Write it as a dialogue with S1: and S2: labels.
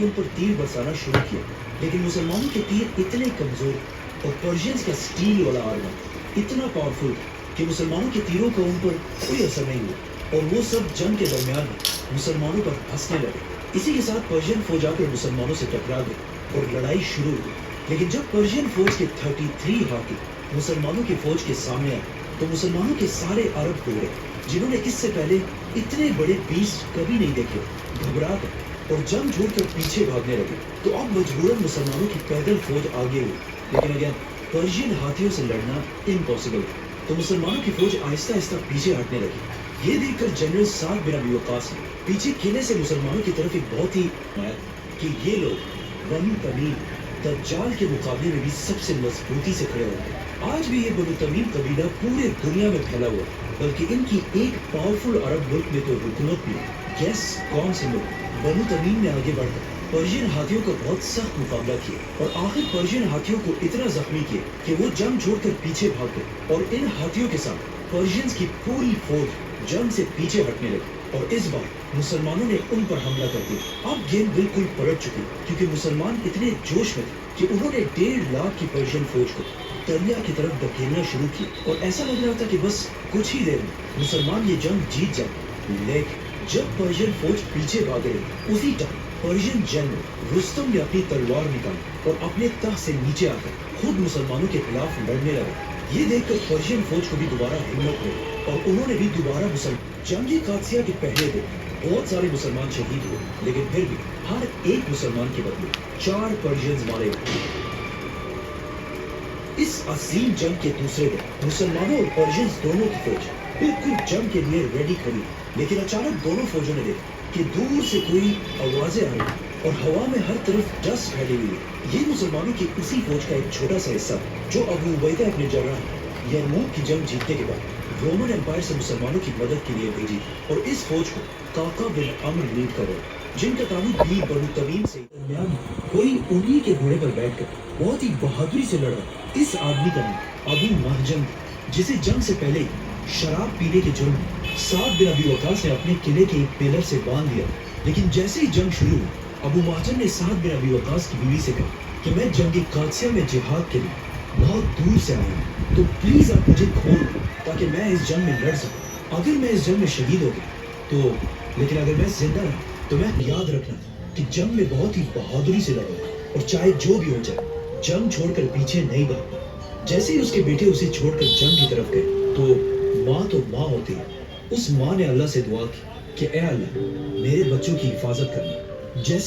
S1: उन पर तीर बरसाना शुरू किया, लेकिन मुसलमानों के तीर इतने कमजोर और पर्शियंस का स्टील वाला आर्मर इतना पावरफुल कि मुसलमानों के तीरों का उन पर कोई असर नहीं हुआ और वो सब जंग के दरमियान मुसलमानों पर हंसने लगे। इसी के साथ पर्शियन फौज आकर मुसलमानों से टकरा गई और लड़ाई शुरू हुई। लेकिन जब पर्शियन फौज के 33 हाथी मुसलमानों की फौज के सामने आए तो मुसलमानों के सारे अरब घोड़े, जिन्होंने इससे पहले इतने बड़े बीस्ट कभी नहीं देखे, घबरा गए और जंग छोड़कर पीछे भागने लगे। तो अब मजबूरन मुसलमानों की पैदल फौज आगे हुई, लेकिन अगेन पर्शियन हाथियों से लड़ना इम्पॉसिबल था। तो मुसलमानों की फौज आहिस्ता आहिस्ता पीछे हटने लगी। ये देखकर जनरल साद बिन अबी वक्कास ने पीछे किले से मुसलमानों की तरफ एक बहुत ही कि ये लोग बनु तमीम दज्जाल के मुकाबले में भी सबसे मजबूती से खड़े होंगे। आज भी ये बनु तमीम कबीला पूरे दुनिया में फैला हुआ है, बल्कि इनकी एक पावरफुल अरब मुल्क में तो हुकूमत भी है। गैस कौन से मुल्क? बनु तमीम ने आगे बढ़कर पर्शियन हाथियों का बहुत सख्त मुकाबला किया और आखिर पर्शियन हाथियों को इतना जख्मी किया कि वो जंग छोड़कर पीछे भाग गए और इन हाथियों के साथ पर्शियंस की पूरी फौज जंग से पीछे हटने लगी और इस बार मुसलमानों ने उन पर हमला कर दिया। अब गेम बिल्कुल पलट चुकी, क्योंकि मुसलमान इतने जोश में थे कि उन्होंने 1.5 लाख की पर्शियन फौज को दरिया की तरफ धकेलना शुरू किया और ऐसा लग रहा था कि बस कुछ ही देर में मुसलमान ये जंग जीत जाए। लेकिन जब पर्शियन फौज पीछे भाग रही, उसी टाइम पर्शियन जनरल रुस्तम ने अपनी तलवार निकाली और अपने तख्त से नीचे आकर खुद मुसलमानों के खिलाफ लड़ने लगा। ये देखकर पर्शियन फौज को भी दोबारा हिम्मत हुई और उन्होंने भी दोबारा जंगी कादसिया के पहले दिन बहुत सारे मुसलमान शहीद हुए, लेकिन फिर भी हर एक मुसलमान के बदले 4 पर्शियंस मारे गए। इस अजीम जंग के दूसरे दिन मुसलमानों और पर्शियंस दोनों की फौज बिल्कुल जंग के लिए रेडी खड़ी, लेकिन अचानक दोनों फौजों ने देखा कि दूर से कोई आवाजें आ रही और हवा में हर तरफ डस्ट फैली हुई है। ये मुसलमानों की उसी फौज का एक छोटा सा हिस्सा जो अबू उबैदा इब्न जर्राह यरमूक की जंग जीतने के बाद रोमन एम्पायर से मुसलमानों की मदद के लिए भेजी और इस फौज को काका बिन अम्र लीड कर रहे, जिनका ताल्लुक भी बनु तमीम से। दरमियान कोई उन्हीं के घोड़े पर बैठकर बहुत ही बहादुरी से लड़ रहा। इस आदमी का नाम अबू महजन, जिसे जंग से पहले शराब पीने के जुर्म में साद बिन अबी वक्कास ने अपने किले के एक पिलर से बांध दिया। लेकिन जैसे ही जंग शुरू हुई, अबू महजन ने साद बिन अबी वक्कास की बीवी से कहा कि मैं जंगी कादसिया में जिहाद के लिए बहुत दूर से आया हूँ, तो प्लीज आप मुझे खोल दो ताकि मैं इस जंग में लड़ सकूं। अगर मैं इस जंग में शहीद हो गया तो, लेकिन अगर मैं जिंदा रहा तो मैं याद रखना कि जंग में बहुत ही बहादुरी से लड़ूंगा और चाहे जो भी हो जाए जंग छोड़कर पीछे नहीं भागूंगा। जैसे ही उसके बेटे उसे छोड़कर जंग की तरफ गए तो माँ होती है। उस माँ ने अल्लाह से दुआ की कि ए अल्लाह मेरे बच्चों की हिफाजत करना। जैसे